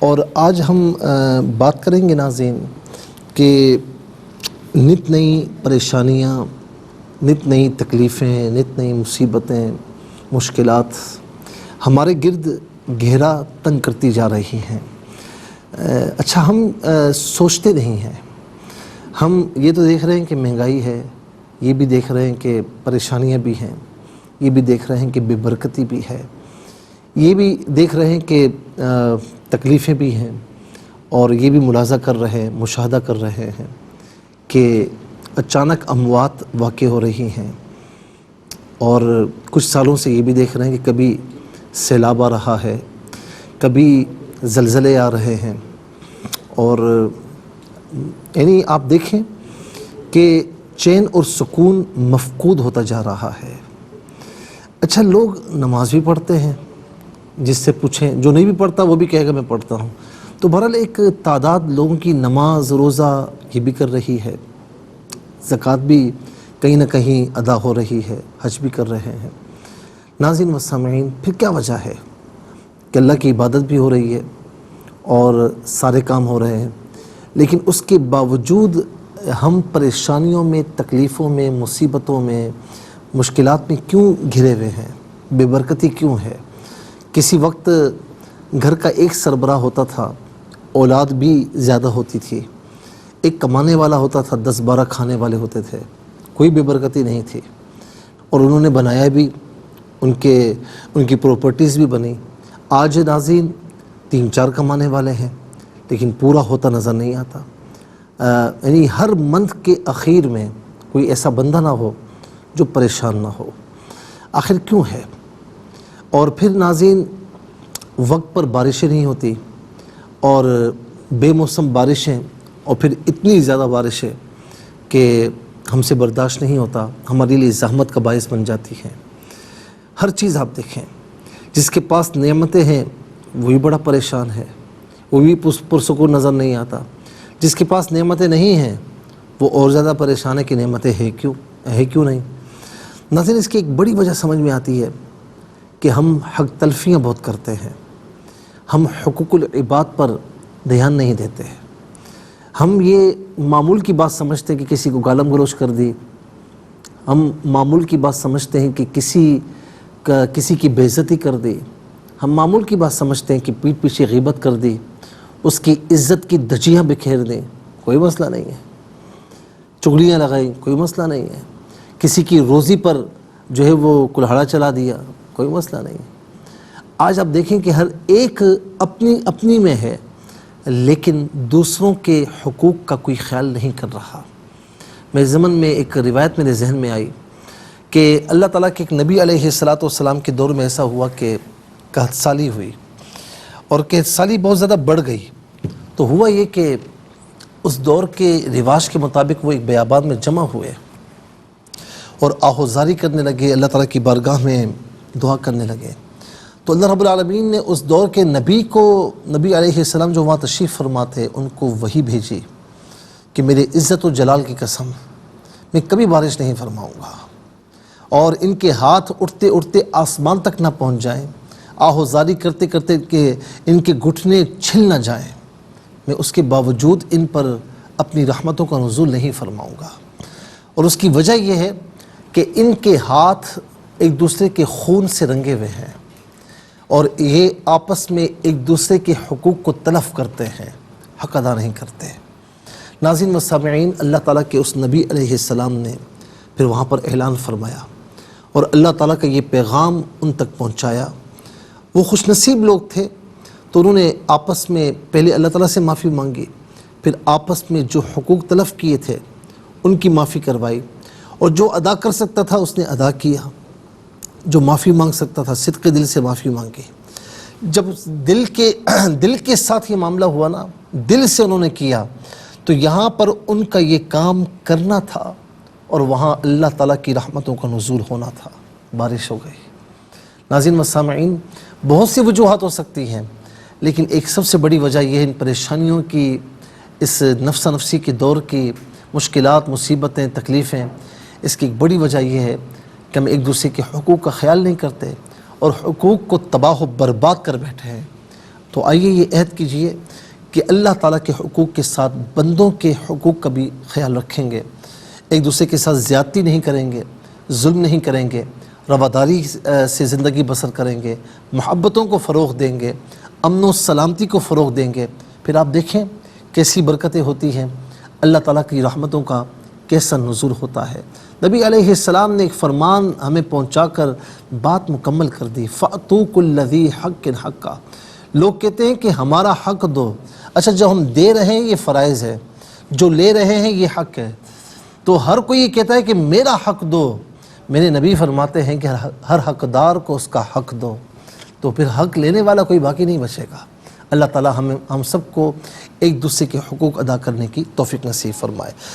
اور آج ہم بات کریں گے ناظرین کہ نت نئی پریشانیاں، نت نئی تکلیفیں، نت نئی مصیبتیں، مشکلات ہمارے گرد گھیرا تنگ کرتی جا رہی ہیں۔ اچھا، ہم سوچتے نہیں ہیں، ہم یہ تو دیکھ رہے ہیں کہ مہنگائی ہے، یہ بھی دیکھ رہے ہیں کہ پریشانیاں بھی ہیں، یہ بھی دیکھ رہے ہیں کہ بے برکتی بھی ہے، یہ بھی دیکھ رہے ہیں کہ تکلیفیں بھی ہیں، اور یہ بھی ملاحظہ کر رہے ہیں، مشاہدہ کر رہے ہیں کہ اچانک اموات واقع ہو رہی ہیں، اور کچھ سالوں سے یہ بھی دیکھ رہے ہیں کہ کبھی سیلاب آ رہا ہے، کبھی زلزلے آ رہے ہیں، اور یعنی آپ دیکھیں کہ چین اور سکون مفقود ہوتا جا رہا ہے۔ اچھا، لوگ نماز بھی پڑھتے ہیں، جس سے پوچھیں، جو نہیں بھی پڑھتا وہ بھی کہے گا میں پڑھتا ہوں، تو بہرحال ایک تعداد لوگوں کی نماز روزہ یہ بھی کر رہی ہے، زکوٰۃ بھی کہیں نہ کہیں ادا ہو رہی ہے، حج بھی کر رہے ہیں۔ ناظرین و سامعین، پھر کیا وجہ ہے کہ اللہ کی عبادت بھی ہو رہی ہے اور سارے کام ہو رہے ہیں، لیکن اس کے باوجود ہم پریشانیوں میں، تکلیفوں میں، مصیبتوں میں، مشکلات میں کیوں گھرے ہوئے ہیں؟ بے برکتی کیوں ہے؟ کسی وقت گھر کا ایک سربراہ ہوتا تھا، اولاد بھی زیادہ ہوتی تھی، ایک کمانے والا ہوتا تھا، 10-12 کھانے والے ہوتے تھے، کوئی بے برکتی نہیں تھی، اور انہوں نے بنایا بھی، ان کی پراپرٹیز بھی بنی۔ آج ناظرین 3-4 کمانے والے ہیں، لیکن پورا ہوتا نظر نہیں آتا۔ یعنی ہر منتھ کے اخیر میں کوئی ایسا بندہ نہ ہو جو پریشان نہ ہو۔ آخر کیوں ہے؟ اور پھر ناظرین وقت پر بارشیں نہیں ہوتی، اور بے موسم بارشیں، اور پھر اتنی زیادہ بارشیں کہ ہم سے برداشت نہیں ہوتا، ہمارے لیے زحمت کا باعث بن جاتی ہیں۔ ہر چیز آپ دیکھیں، جس کے پاس نعمتیں ہیں وہی بڑا پریشان ہے، وہ بھی پرسکون نظر نہیں آتا۔ جس کے پاس نعمتیں نہیں ہیں وہ اور زیادہ پریشان ہے کہ نعمتیں ہے کیوں نہیں۔ ناظرین، اس کی ایک بڑی وجہ سمجھ میں آتی ہے کہ ہم حق تلفیاں بہت کرتے ہیں، ہم حقوق العباد پر دھیان نہیں دیتے ہیں، ہم یہ معمول کی بات سمجھتے ہیں کہ کسی کو گالم گلوچ کر دی، ہم معمول کی بات سمجھتے ہیں کہ کسی کی بے عزتی کر دی، ہم معمول کی بات سمجھتے ہیں کہ پیٹھ پیچھے غیبت کر دی، اس کی عزت کی دھجیاں بکھیر دیں، کوئی مسئلہ نہیں ہے، چغلیاں لگائیں، کوئی مسئلہ نہیں ہے، کسی کی روزی پر جو ہے وہ کلہاڑا چلا دیا، کوئی مسئلہ نہیں ہے۔ آج آپ دیکھیں کہ ہر ایک اپنی میں ہے، لیکن دوسروں کے حقوق کا کوئی خیال نہیں کر رہا۔ میرے ضمن میں ایک روایت میرے ذہن میں آئی کہ اللہ تعالیٰ کے ایک نبی علیہ السلام کے دور میں ایسا ہوا کہ قحط سالی ہوئی، اور قحط سالی بہت زیادہ بڑھ گئی۔ تو ہوا یہ کہ اس دور کے رواج کے مطابق وہ ایک بیابان میں جمع ہوئے اور آہوزاری کرنے لگے، اللہ تعالیٰ کی بارگاہ میں دعا کرنے لگے۔ تو اللہ رب العالمین نے اس دور کے نبی علیہ السلام جو وہاں تشریف فرما تھے، ان کو وحی بھیجی کہ میرے عزت و جلال کی قسم، میں کبھی بارش نہیں فرماؤں گا، اور ان کے ہاتھ اٹھتے اٹھتے آسمان تک نہ پہنچ جائیں، آہوزاری کرتے کرتے کہ ان کے گھٹنے چھل نہ جائیں، میں اس کے باوجود ان پر اپنی رحمتوں کا نزول نہیں فرماؤں گا۔ اور اس کی وجہ یہ ہے کہ ان کے ہاتھ ایک دوسرے کے خون سے رنگے ہوئے ہیں، اور یہ آپس میں ایک دوسرے کے حقوق کو تلف کرتے ہیں، حق ادا نہیں کرتے۔ ناظرین و سامعین، اللہ تعالیٰ کے اس نبی علیہ السلام نے پھر وہاں پر اعلان فرمایا، اور اللہ تعالیٰ کا یہ پیغام ان تک پہنچایا۔ وہ خوش نصیب لوگ تھے، تو انہوں نے آپس میں پہلے اللہ تعالیٰ سے معافی مانگی، پھر آپس میں جو حقوق تلف کیے تھے ان کی معافی کروائی، اور جو ادا کر سکتا تھا اس نے ادا کیا، جو معافی مانگ سکتا تھا صدق دل سے معافی مانگی۔ جب دل کے ساتھ یہ معاملہ ہوا نا، دل سے انہوں نے کیا، تو یہاں پر ان کا یہ کام کرنا تھا، اور وہاں اللہ تعالیٰ کی رحمتوں کا نزول ہونا تھا، بارش ہو گئی۔ ناظرین و سامعین، بہت سی وجوہات ہو سکتی ہیں، لیکن ایک سب سے بڑی وجہ یہ ہے، ان پریشانیوں کی، اس نفسا نفسی کے دور کی مشکلات، مصیبتیں، تکلیفیں، اس کی ایک بڑی وجہ یہ ہے کہ ہم ایک دوسرے کے حقوق کا خیال نہیں کرتے، اور حقوق کو تباہ و برباد کر بیٹھے ہیں۔ تو آئیے یہ عہد کیجئے کہ اللہ تعالیٰ کے حقوق کے ساتھ بندوں کے حقوق کا بھی خیال رکھیں گے، ایک دوسرے کے ساتھ زیادتی نہیں کریں گے، ظلم نہیں کریں گے، رواداری سے زندگی بسر کریں گے، محبتوں کو فروغ دیں گے، امن و سلامتی کو فروغ دیں گے۔ پھر آپ دیکھیں کیسی برکتیں ہوتی ہیں، اللہ تعالیٰ کی رحمتوں کا کیسا نزول ہوتا ہے۔ نبی علیہ السلام نے ایک فرمان ہمیں پہنچا کر بات مکمل کر دی، فَأْتُوا كُلَّ ذِي حَقٍّ حَقًّا۔ لوگ کہتے ہیں کہ ہمارا حق دو۔ اچھا جو ہم دے رہے ہیں یہ فرائض ہے، جو لے رہے ہیں یہ حق ہے، تو ہر کوئی یہ کہتا ہے کہ میرا حق دو۔ میرے نبی فرماتے ہیں کہ ہر حقدار کو اس کا حق دو، تو پھر حق لینے والا کوئی باقی نہیں بچے گا۔ اللہ تعالی ہم سب کو ایک دوسرے کے حقوق ادا کرنے کی توفیق نصیب فرمائے۔